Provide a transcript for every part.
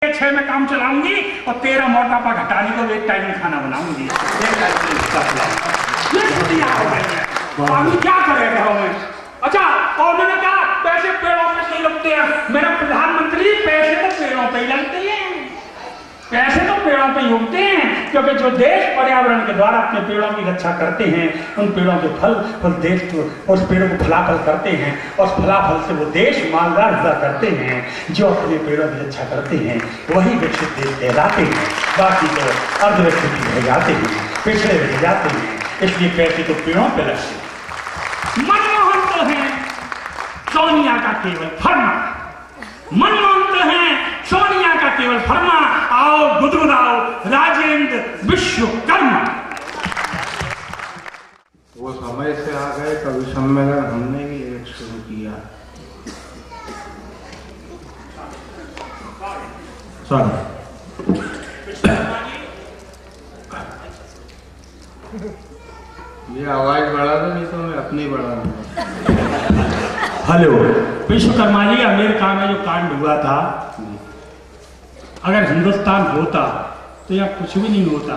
6 में काम चलाऊंगी और तेरा मोटापा घटाने को एक टाइम में खाना बनाऊंगी। अभी क्या करेगा मैं? अच्छा, और मैंने कहा पैसे पेड़ों पे नहीं लगते हैं। मेरा प्रधानमंत्री, पैसे तो पेड़ों पे ही लगते हैं, पैसे तो पेड़ों पे ही उगते हैं, क्योंकि जो देश पर्यावरण के द्वारा अपने पेड़ों की रक्षा करते हैं, उन पेड़ों के फल उस देश को, उस पेड़ों को फलाफल करते हैं, और उस फलाफल से वो देश मालदार हुआ करते हैं। जो अपने पेड़ों की रक्षा करते हैं वही विकसित देश कहलाते हैं, बाकी तो अर्धविकसित रह जाते हैं, पिछड़े रह जाते हैं। इसलिए पैसे तो पेड़ों पे लगते हैं। मनमोहन तो है सोनिया का केवल फरमा, मनमोहन तो है सोनिया का केवल फरमा, आओ गुदगुदाओ राजेंद्र विश्वकर्मा। वो समय से आ गए, कवि सम्मेलन हमने भी एक शुरू किया। ये आवाज बढ़ा दो, नहीं तो मैं अपनी बढ़ा दूंगा। हेलो विश्वकर्मा जी, अमेरिका में जो कांड हुआ था, अगर हिंदुस्तान होता तो यहाँ कुछ भी नहीं होता,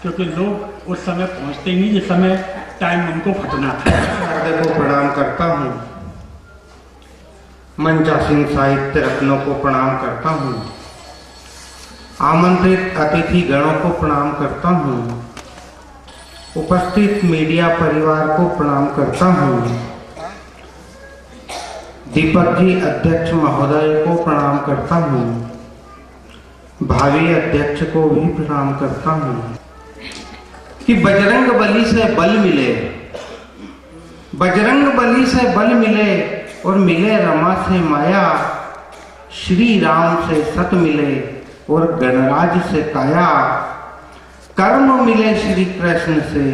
क्योंकि लोग उस समय पहुंचते नहीं जिस समय टाइम उनको फटना था। को प्रणाम करता हूँ, मंचा सिंह साहित्य रत्नों को प्रणाम करता हूँ, आमंत्रित अतिथि गणों को प्रणाम करता हूँ, उपस्थित मीडिया परिवार को प्रणाम करता हूँ, दीपक जी अध्यक्ष महोदय को प्रणाम करता हूँ, भावी अध्यक्ष को भी प्रणाम करता हूँ। कि बजरंग बली से बल मिले, बजरंग बली से बल मिले, और मिले रमा से माया, श्री राम से सत मिले और गणराज से काया, कर्म मिले श्री कृष्ण से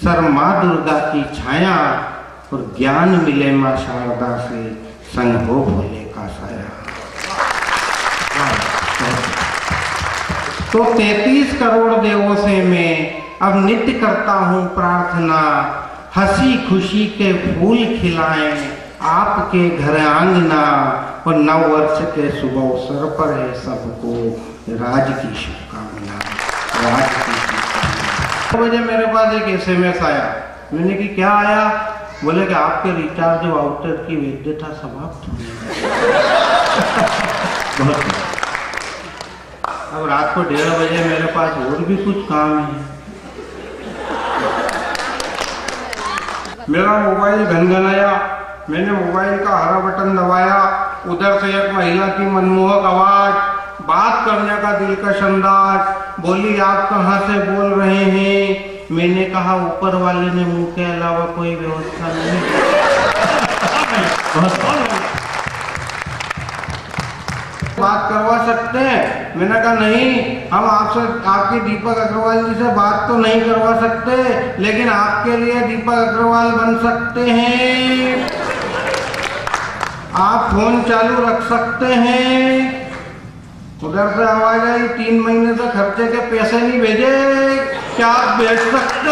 सर माँ दुर्गा की छाया, और ज्ञान मिले माँ शारदा से संग हो भोले का साया। तो 33 करोड़ देवों से मैं अब नित्य करता हूँ प्रार्थना, हंसी खुशी के फूल खिलाएं आपके घर आंगना, और नव वर्ष के शुभ अवसर पर है सबको राज की शुभकामना, राज की शुभकामना। बजे मेरे पास एक SMS आया, मैंने कि क्या आया? बोले कि आपके रिचार्ज वाउचर की वैधता समाप्त हो गई। अब रात को 1:30 बजे मेरे पास और भी कुछ काम है। मेरा मोबाइल घनघनाया, मैंने मोबाइल का हरा बटन दबाया, उधर से एक महिला की मनमोहक आवाज, बात करने का दिलकश अंदाज, बोली आप कहाँ से बोल रहे हैं? मैंने कहा ऊपर वाले ने मुंह के अलावा कोई व्यवस्था नहीं। बात करवा सकते हैं? मैंने कहा नहीं, हम आपसे, आपकी दीपक अग्रवाल जी से बात तो नहीं करवा सकते, लेकिन आपके लिए दीपक अग्रवाल बन सकते हैं। आप फोन चालू रख सकते हैं। उधर से आवाज आई, 3 महीने से खर्चे के पैसे नहीं भेजे, क्या आप भेज सकते?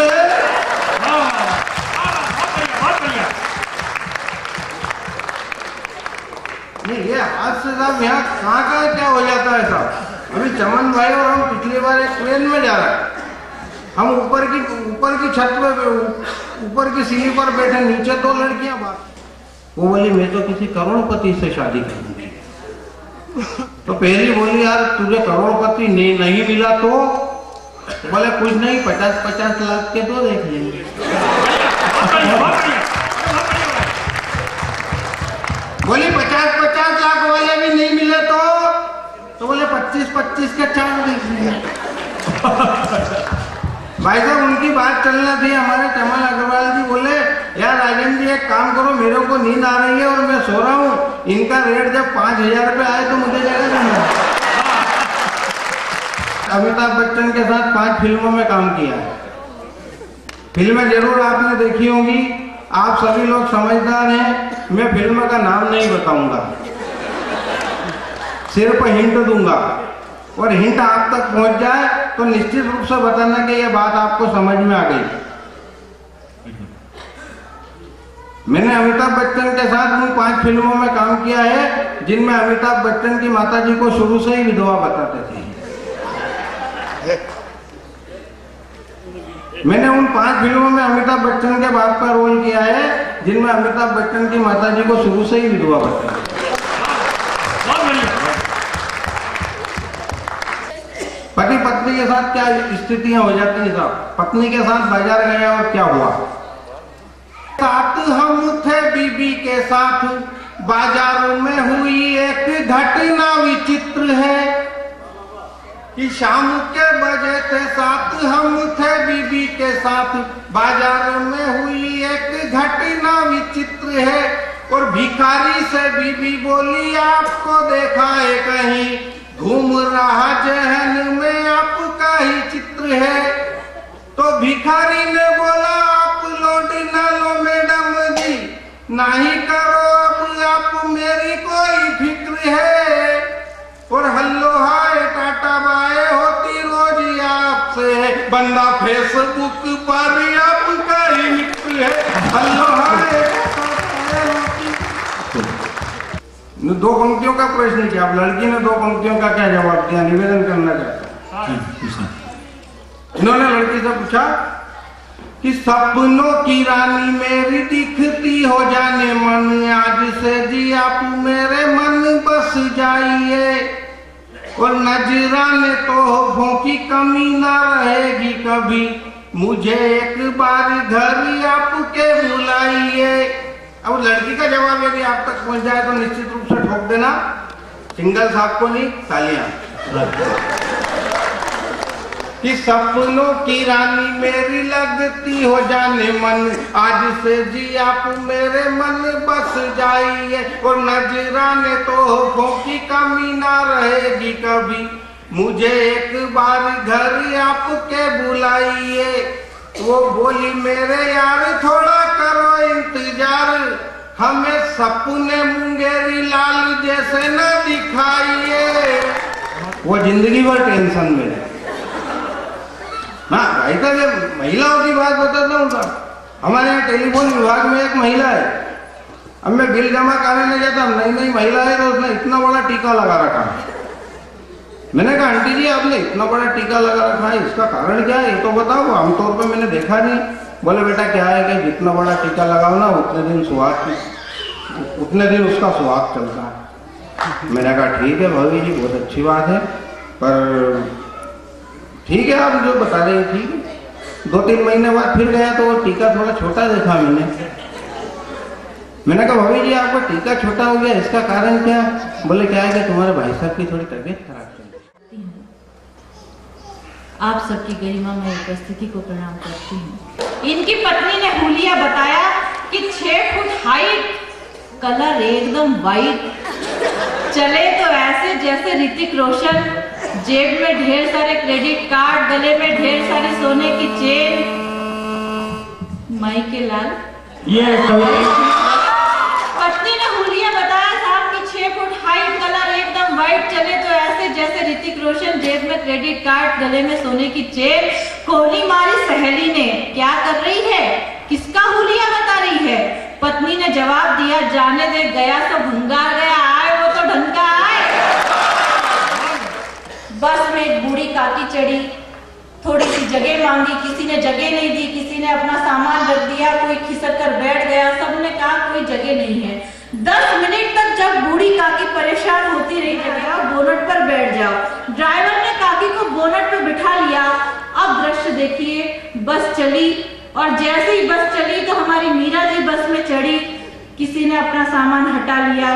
नहीं, ये आज से साहब यहाँ कहाँ का क्या हो जाता है साहब। अभी चमन भाई और हम पिछली बार एक ट्रेन में जा रहे हैं, हम ऊपर की छत पे, ऊपर की सीढ़ी पर बैठे, नीचे 2 लड़कियां बात। वो बोली मैं तो किसी करोड़पति से शादी करूंगी। तो पहली बोली यार तुझे करोड़पति नहीं मिला तो? बोले कुछ नहीं, 50-50 लाख के तो देख लेंगे। बोली 50-50 लाख वाले भी नहीं मिले तो बोले 25-25 के 4 देख लेंगे। भाई साहब उनकी बात चलना थी। हमारे चमन अग्रवाल जी बोले यार राजेंद्र जी एक काम करो, मेरे को नींद आ रही है और मैं सो रहा हूँ, इनका रेट जब 5000 रुपये आए तो मुझे जगह देना। अमिताभ बच्चन के साथ 5 फिल्मों में काम किया है। फिल्में जरूर आपने देखी होंगी, आप सभी लोग समझदार हैं, मैं फिल्म का नाम नहीं बताऊंगा, सिर्फ हिंट दूंगा, और हिंट आप तक पहुंच जाए तो निश्चित रूप से बताना कि यह बात आपको समझ में आ गई। मैंने अमिताभ बच्चन के साथ उन 5 फिल्मों में काम किया है जिनमें अमिताभ बच्चन की माताजी को शुरू से ही विधवा बताते थे। मैंने उन 5 फिल्मों में अमिताभ बच्चन के बाप का रोल किया है जिनमें अमिताभ बच्चन की माताजी को शुरू से ही विधवा बताते थे। पति पत्नी के साथ क्या स्थितियां हो जाती हैं साहब। पत्नी के साथ बाजार गया और क्या हुआ, साथ हम थे बीबी के साथ, बाजार में हुई एक घटना विचित्र है कि शाम के बजे थे, साथ हम थे बीबी के साथ, बाजार में हुई एक घटना विचित्र है। और भिखारी से बीबी बोली आपको देखा है कहीं, घूम रहा जहन में आपका ही चित्र है। तो भिखारी ने बोला आप लोड ना लो मैडम जी, नहीं करो अब आप मेरी कोई फिक्र है। और हल्लो हाय टाटा बाय होती रोज आपसे, बंदा फेसबुक पर आपका ही मित्र है। हल्लो हाय दो पंक्तियों का प्रश्न किया, अब लड़की ने 2 पंक्तियों का क्या जवाब दिया, निवेदन करना चाहता हूं। इन्होंने लड़की से पूछा कि सपनों की रानी मेरी दिखती हो जाने मन, आज से जी आप मेरे मन बस जाइए। और नजराने तो की कमी ना रहेगी कभी, मुझे एक बार घर आपके बुलाइए। अब लड़की का जवाब यदि आप तक पहुंच जाए तो निश्चित रूप से ठोक देना, सिंगल साहब को नहीं, तालियां। कि सपनों की रानी मेरी लगती हो जाने मन, आज से जी आप मेरे मन बस जाइए। और नजराने तो की कमी ना रहेगी कभी, मुझे एक बार घर आपके बुलाइए। वो बोली मेरे यार थोड़ा करो इंतजार, हमें सपने मुंगेरी लाल जैसे न दिखाइए। वो जिंदगी भर टेंशन में है। हाँ भाई तो जब महिलाओं की बात बताता हूँ साहब, हमारे यहाँ टेलीफोन विभाग में एक महिला है। अब मैं बिल जमा कराने गया था, नई महिला है तो उसने इतना बड़ा टीका लगा रखा है। मैंने कहा आंटी जी आपने इतना बड़ा टीका लगा रखा है, इसका कारण क्या है ये तो बताओ, आमतौर पे मैंने देखा नहीं। बोले बेटा क्या है कि जितना बड़ा टीका लगाओ ना उतने दिन उसका सुहाग चलता है। मैंने कहा ठीक है भाभी जी बहुत अच्छी बात है, पर ठीक है आप जो बता रहे हैं ठीक है। 2-3 महीने बाद फिर गया तो वो टीका थोड़ा छोटा देखा मैंने कहा भाभी जी आपका टीका छोटा हो गया, इसका कारण क्या? बोले क्या है कि तुम्हारे भाई साहब की थोड़ी तबीयत खराब चल रही है। आप सबकी गरिमा में उपस्थिति को प्रणाम करती हूँ। इनकी पत्नी ने हुलिया बताया कि 6 फुट हाइट, कलर एकदम वाइट, चले तो ऐसे जैसे ऋतिक रोशन, जेब में ढेर सारे क्रेडिट कार्ड, गले में ढेर सारी सोने की चेन। माई के लाल ये पत्नी ने हुलिया बताया साहब कि 6 फुट हाइट, कलर एकदम वाइट, चले तो ऐसे जैसे ऋतिक रोशन, जेब में क्रेडिट कार्ड, गले में सोने की चेन। कोहनी मारी सहेली ने, क्या कर रही है, किसका हुलिया बता रही है? पत्नी ने जवाब दिया जाने दे, गया तो भंगार गया, आए वो तो ढंग का आए। बस में एक बूढ़ी काकी चढ़ी, थोड़ी सी जगह मांगी, किसी ने जगह नहीं दी, किसी ने अपना सामान रख दिया, कोई खिसक कर बैठ गया, सबने कहा कोई जगह नहीं है। 10 मिनट तक जब बूढ़ी काकी परेशान होती रही, जगह बोनट पर बैठ जाओ। ड्राइवर ने काकी को बोनट पर बिठा लिया। अब दृश्य देखिए, बस चली और जैसे ही बस चली तो हमारी मीरा जी बस में चढ़ी। किसी ने अपना सामान हटा लिया,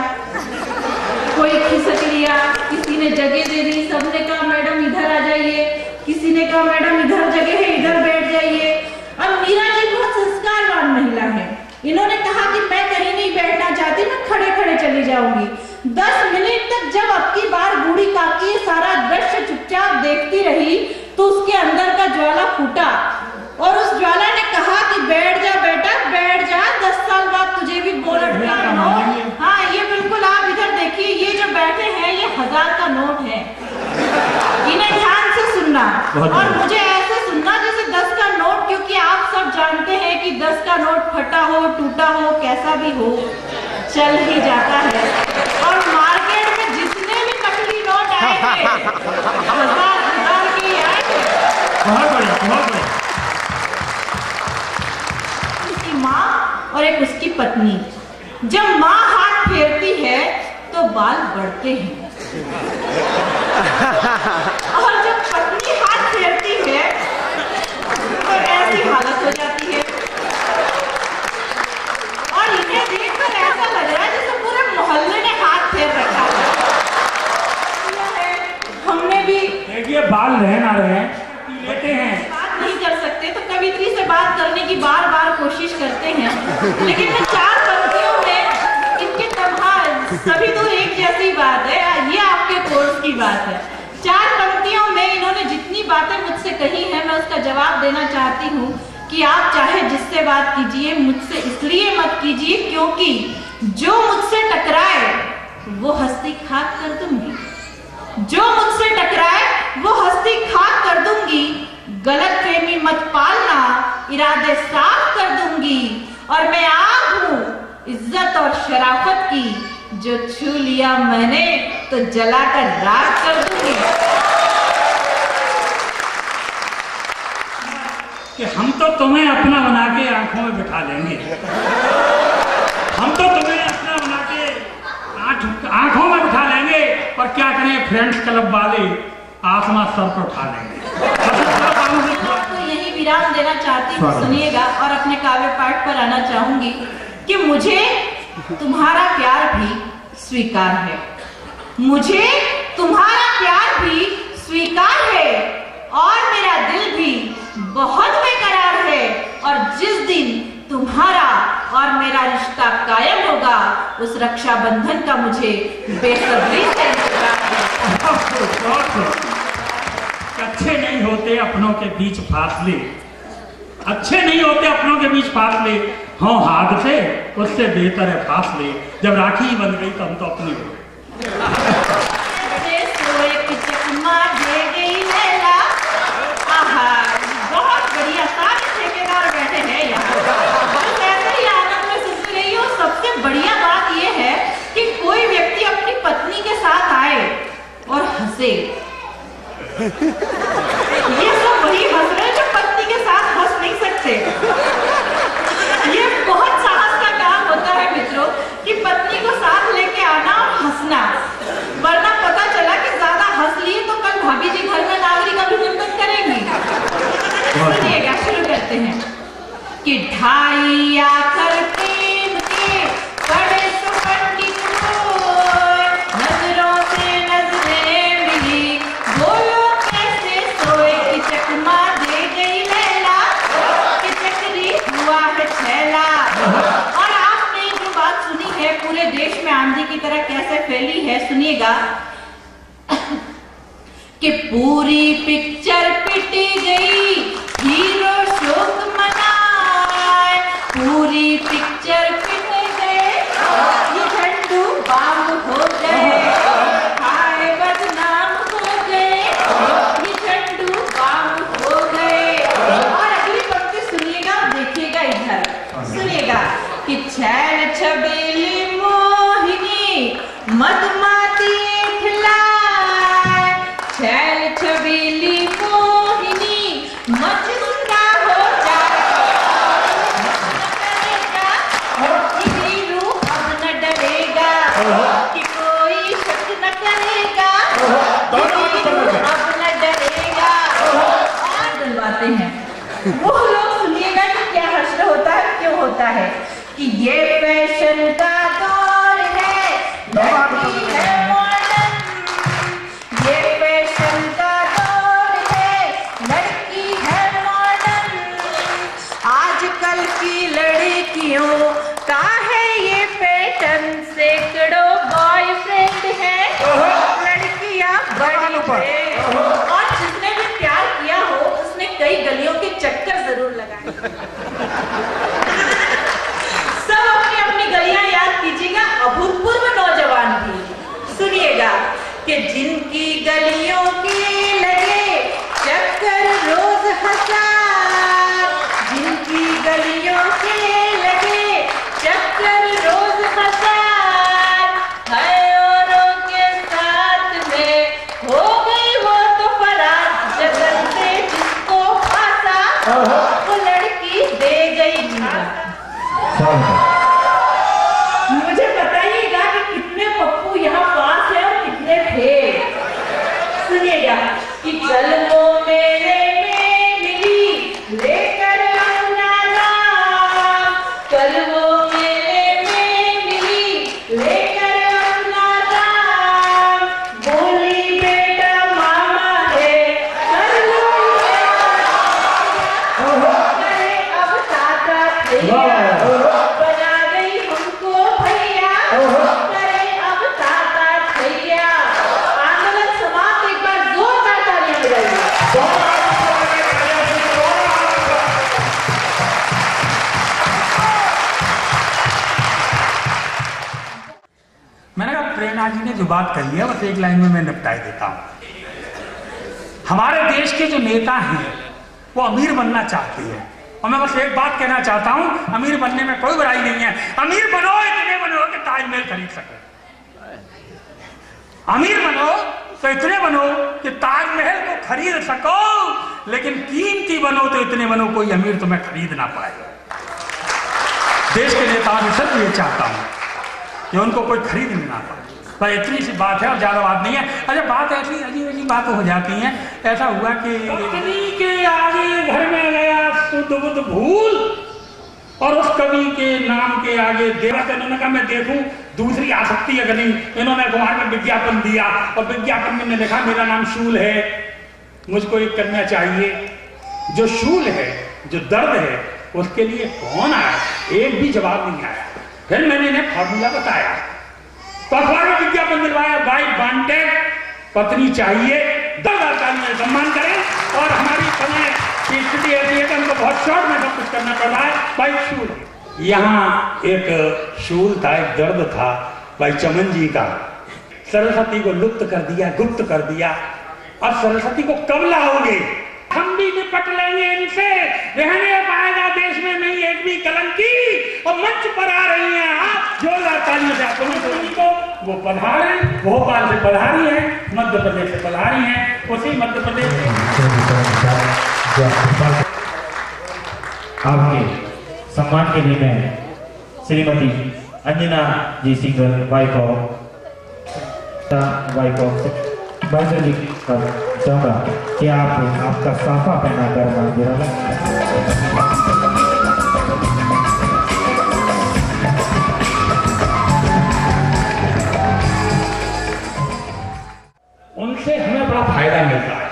कोई खिसक लिया, किसी ने जगह दे दी, सबने कहा मैडम इधर आ जाइए, किसी ने कहा मैडम इधर जगह है इधर बैठ जाइए। अब मीरा जी बहुत संस्कारवान महिला है, इन्होंने कहा कि मैं कहीं नहीं बैठना चाहती, मैं खड़े खड़े चली जाऊंगी। 10 मिनट तक जब अब की बार बूढ़ी काकी सारा दृश्य चुपचाप देखती रही तो उसके अंदर का ज्वाला फूटा और उस ज्वाला ने कहा कि बैठ जा बेटा बैठ जा, 10 साल बाद तुझे भी बोनट का नोट। हाँ ये बिल्कुल आप इधर देखिए, ये जो बैठे हैं ये 1000 का नोट है, इन्हें ध्यान से सुनना और मुझे ऐसे सुनना जैसे 10 का नोट, क्योंकि आप सब जानते हैं कि 10 का नोट फटा हो, टूटा हो, कैसा भी हो, चल ही जाता है। और मार्केट में जितने भी नकली नोट आए हैं, 1000 के आए हैं। बहुत बढ़िया, बहुत बढ़िया। उसकी माँ और एक उसकी पत्नी, जब माँ हाथ फेरती है तो बाल बढ़ते हैं, और जब पत्नी हाथ फेरती है तो ऐसी हालत हो जाती है। और इन्हें देखकर ऐसा लग रहा है जैसे पूरे मोहल्ले ने हाथ फेर रखा है। हमने भी देखिए, बाल रहे ना रहे लेते हैं, बात नहीं कर सकते तो कवित्री से बात करने की बार बार कोशिश करते हैं, लेकिन मैं 4 पंक्तियों में इनके तमाम सभी तो एक जैसी बात है, ये आपके कोर्स की बात है। 4 पंक्तियों में इन्होंने जितनी बातें मुझसे कही हैं, मैं उसका जवाब देना चाहती हूँ कि आप चाहे जिससे बात कीजिए, मुझसे इसलिए मत कीजिए क्योंकि जो मुझसे टकराए वो हस्ती खाक कर दूंगी, जो मुझसे टकराए वो हस्ती खाक कर दूंगी। गलत फहमी मत पालना, इरादे साफ कर दूंगी। और मैं आग हूं इज्जत और शराफत की, जो छू लिया मैंने तो जलाकर राख कर दूंगी। कि हम तो तुम्हें अपना बना के आंखों में बिठा लेंगे, हम तो तुम्हें अपना बना के आंखों में बिठा लेंगे, और क्या करें, फ्रेंड्स क्लब वाले आसमां सर पर उठा लेंगे। आपको यही विराम देना चाहती हूँ, सुनिएगा, और अपने काव्य पाठ पर आना चाहूंगी कि मुझे तुम्हारा प्यार भी स्वीकार है, मुझे तुम्हारा प्यार भी स्वीकार है, और मेरा दिल भी बहुत बेकरार है। और जिस दिन तुम्हारा और मेरा रिश्ता कायम होगा, उस रक्षाबंधन का मुझे बेसब्री से इंतजार है। अच्छे नहीं होते अपनों के बीच फासले, अच्छे नहीं होते अपनों के बीच फासले, हाँ हाथ से उससे बेहतर है फासले। जब राखी बन गई तो हम तो अपनी हो गए। बहुत बढ़िया, सारे ठेकेदार बैठे हैं यहाँ, ऐसे ही आनंद में सुनते रहिए। और सबसे बढ़िया बात यह है कि कोई व्यक्ति अपनी पत्नी के साथ आए और हंसे, ये सब वही हंस रहे हैं जो पत्नी के साथ हंस नहीं सकते। ये बहुत साहस का काम होता है मित्रों कि पत्नी को साथ लेके आना और हंसना, वरना पता चला कि ज्यादा हंस लिए तो कल भाभी जी घर में नागरिक अभिनंदन करेंगी। सुनिएगा, शुरू करते हैं कि ढाई आखर प्रेम के बड़े सुपंडित हुए, नजरों से नजरें मिली, बोलो कैसे सोए कि चकमा दे गई लैला, कि चक्री हुआ है छैला। और आपने जो बात सुनी है पूरे देश में आंधी की तरह कैसे फैली है, सुनिएगा कि पूरी पिक्चर पिटी गई, हीरो शोक मनाए, पूरी पिक्चर पिट गए, ये झंडू बाम हो गए, हाय बदनाम हो गए, ये झंडू बाम हो गए। और अगली पंक्ति सुनिएगा, देखिएगा इधर, सुनिएगा कि छैल छबीली मोहिनी मदमाती खिलाए, छैल छबीली मोहिनी मचुंदा हो जाए, हीरू अब न डरेगा, कि कोई शक न करेगा, अब न डरेगा। और डलवाते हैं वो लोग, सुनिएगा कि क्या हश्र होता है, क्यों होता है कि ये फैशन का दौर है, लड़की है मॉडर्न, ये फैशन का दौर है, लड़की है मॉडर्न, आजकल की लड़कियों का है ये पैटर्न, सैकड़ों बॉयफ्रेंड है, लड़कियां बड़ी है, और जिसने भी प्यार किया हो उसने कई गलियों के चक्कर जरूर लगाए। सब अपनी अपनी गलियां याद कीजिएगा, अभूतपूर्व नौजवान भी सुनिएगा कि जिनकी गलियों के लगे चक्कर रोज हंस वो लड़की दे गई मुझे बताइएगा कि कितने पप्पू यहाँ पास है और कितने थे। सुनिएगा कि कल वो मेरे में मिली लेकर अपना नाम, कल वो मेरे में मिली लेकर अपना नाम, बोली बेटा मामा है कर लो करे अब ताता भैया, बना गई हमको भैया करे अब ताता भैया। आंदोलन समाप्त, एक बार जोरदार तालियां बजाइए। मैंने कहा प्रेरणा जी ने जो बात कही है बस एक लाइन में मैं निपटाई देता हूं। हमारे देश के जो नेता हैं वो अमीर बनना चाहते हैं और मैं बस एक बात कहना चाहता हूं, अमीर बनने में कोई बुराई नहीं है। अमीर बनो, इतने बनो कि ताजमहल खरीद सको। अमीर बनो तो इतने बनो कि ताजमहल को खरीद सको, लेकिन कीमती बनो तो इतने बनो कोई अमीर तुम्हें खरीद ना पाए। देश के नेताओं से सिर्फ ये चाहता हूं कि उनको कोई खरीद नहीं ना पाए। पर इतनी सी बात है और ज्यादा बात नहीं है। अच्छा, बात ऐसी अजीब अजीब बातें हो जाती हैं। ऐसा हुआ कि पत्नी के आगे घर में गया शुद्ध बुद्ध भूल और उस कवि के नाम के आगे देखा तो इन्होंने कहा मैं देखूं दूसरी आ सकती है कहीं। इन्होंने वहां में विज्ञापन दिया और विज्ञापन में लिखा मेरा नाम शूल है, मुझको एक कन्या चाहिए। जो शूल है, जो दर्द है, उसके लिए कौन आया? एक भी जवाब नहीं आया। फिर मैंने इन्हें फॉर्मूला बताया तो अखबार में विज्ञापन दिलवाया, बाई वांटेड, पत्नी चाहिए, 10,000 तालियां सम्मान करें। और हमारी समय की स्थिति ऐसी है कि हमको बहुत शॉर्ट में सब कुछ करना पड़ रहा है। भाई शूल, यहाँ एक शूल था, एक दर्द था भाई चमन जी का। सरस्वती को लुप्त कर दिया, गुप्त कर दिया। अब सरस्वती को कब लाओगे? हम भी निपट लेंगे इनसे, रहने पाएगा देश में नहीं एक भी कलंकी। और मंच पर आ रही हैं आप, जोरदार तालियों से आपको को वो पधारे, भोपाल से पधारी है, मध्य प्रदेश से पधारी हैं, उसी मध्य प्रदेश से आपके सम्मान के लिए मैं श्रीमती अंजना जी सिंगल वाइफ ऑफ जी का चाहूँगा कि आप आपका साफा पहनाकर मंदिर उनसे हमें बड़ा फायदा मिलता है।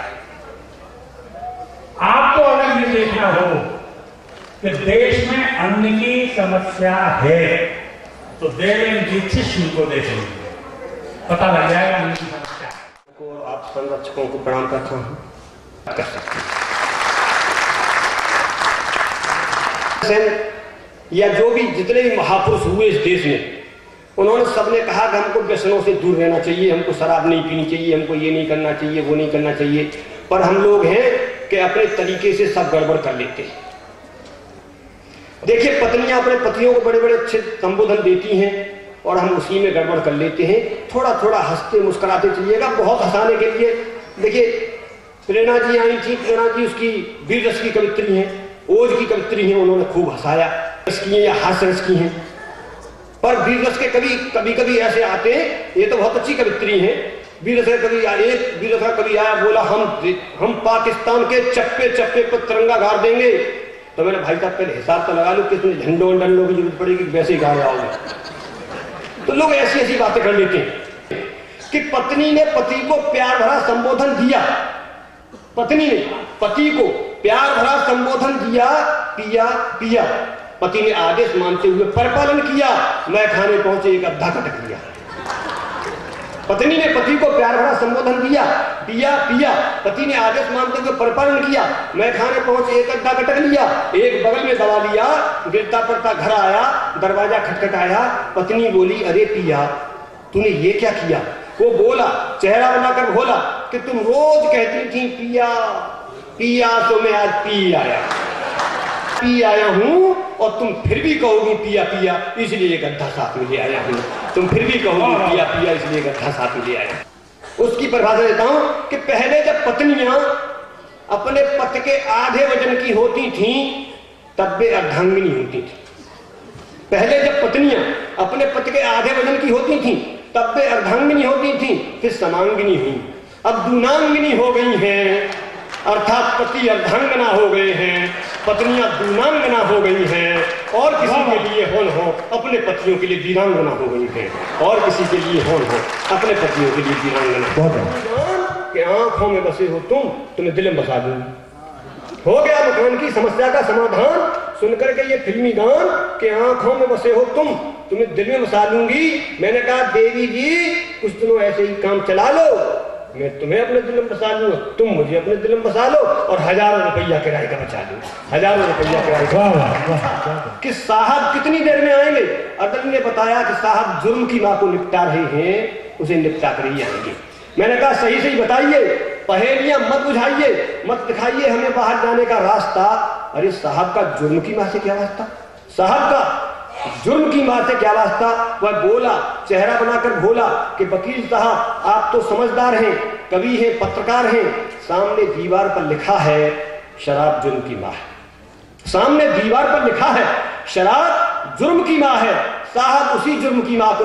आपको अगर ये देखना हो कि देश में अन्न की समस्या है तो देवेंद्र दीक्षित जी को देखेंगे, पता लग जाएगा अन्न की समस्या। आप संरक्षकों को प्रणाम करता हूं। कर सकते हैं या जो भी जितने भी महापुरुष हुए इस देश में, उन्होंने सबने कहा कि हमको व्यसनों से दूर रहना चाहिए, हमको शराब नहीं पीनी चाहिए, हमको ये नहीं करना चाहिए, वो नहीं करना चाहिए। पर हम लोग हैं कि अपने तरीके से सब गड़बड़ कर लेते हैं। देखिए, पत्नियां अपने पतियों को बड़े बड़े अच्छे संबोधन देती हैं और हम उसी में गड़बड़ कर लेते हैं। थोड़ा थोड़ा हंसते मुस्कुराते चलिएगा, बहुत हंसाने के लिए। देखिए, प्रेरणा जी आई थी, प्रेरणा जी उसकी वीर रस की कवित्री हैं, ओज की कवित्री हैं, उन्होंने खूब हंसाया। रस की हैं या हास्य रस की हैं, पर वीर रस के कभी कभी ऐसे आते हैं, ये तो बहुत अच्छी कवित्री हैं। वीर रस कभी एक वीर रस कभी आया, बोला हम पाकिस्तान के चप्पे चप्पे पर तिरंगा गाड़ देंगे। तो मैंने भाई साहब पहले हिसाब तो लगा लो कि इसमें झंडों वंडों की जरूरत पड़ेगी, वैसे ही गाड़ आओगे। तो लोग ऐसी ऐसी बातें कर लेते हैं कि पत्नी ने पति को प्यार भरा संबोधन दिया, पत्नी ने पति को प्यार भरा संबोधन दिया, पिया पिया। पति ने आदेश मानते हुए परिपालन किया, मैं खाने पहुंचे एक अद्धा कटक लिया। पत्नी ने पति को प्यार भरा संबोधन दिया, पिया पिया। पति ने आदेश मानते हुए परिपालन किया, मैं खाने पहुंचे एक अद्धा कटक लिया। एक बगल में दबा लिया, गिरता पड़ता घर आया, दरवाजा खटखटाया। पत्नी बोली, अरे पिया तूने ये क्या किया? वो बोला, चेहरा बनाकर बोला कि तुम रोज कहती थी पिया पिया, तो मैं आज पी आया हूं और तुम फिर भी कहोगी पिया पिया, इसलिए एक गड्ढा साथ में ले आया हूं। तुम फिर भी कहोगी पिया पिया, इसलिए गड्ढा साथ में ले आया। उसकी परिभाषा देता हूं कि पहले जब पत्नियां अपने पति के आधे वजन की होती थी तब वे अर्धांगिनी होती थी। पहले जब पत्नियां अपने पति के आधे वजन की होती थी तब वे अर्धांगिनी होती थी, फिर समांगिनी हुई, अब दूनांगिनी हो गई हैं, अर्थात पति अर्धांगना हो गए हैं, पत्नियां दूनांगना हो गई हैं, और किसी के लिए होन हो अपने पतियों के लिए वीरांगना हो गई हैं, और किसी के लिए होन हो अपने पतियों के लिए वीरांगना। कि आंखों में बसे हो तुम्हें दिल में बसा दूंगी। हो गया मकान की समस्या का समाधान। सुनकर के ये फिल्मी गान कि आंखों में बसे हो तुम्हें दिल में बसा लूंगी। मैंने कहा देवी जी कुछ दिनों ऐसे ही काम चला लो, मैं तुम्हें अपने दिल में बसा लूंगा, तुम मुझे अपने दिल में बसा लो, और हजारों रुपया किराए का बचा लो, हजारों रुपया किराए का। कि साहब कितनी देर में आएंगे? अदल ने बताया कि साहब जुर्म की माँ को निपटा रहे हैं, उसे निपटा कर ही आएंगे। मैंने कहा सही सही बताइए, पहेलियां मत बुझाइए, मत दिखाइए हमें बाहर जाने का रास्ता। अरे साहब का जुर्म की माँ से क्या वास्ता? साहब का जुर्म की माँ से क्या वास्ता? वह बोला, चेहरा बनाकर बोला कि वकील साहब आप तो समझदार हैं, कवि हैं, पत्रकार हैं, सामने दीवार पर लिखा है शराब जुर्म की माँ है। सामने दीवार पर लिखा है शराब जुर्म की माँ है। साहब उसी जुर्म की माँ को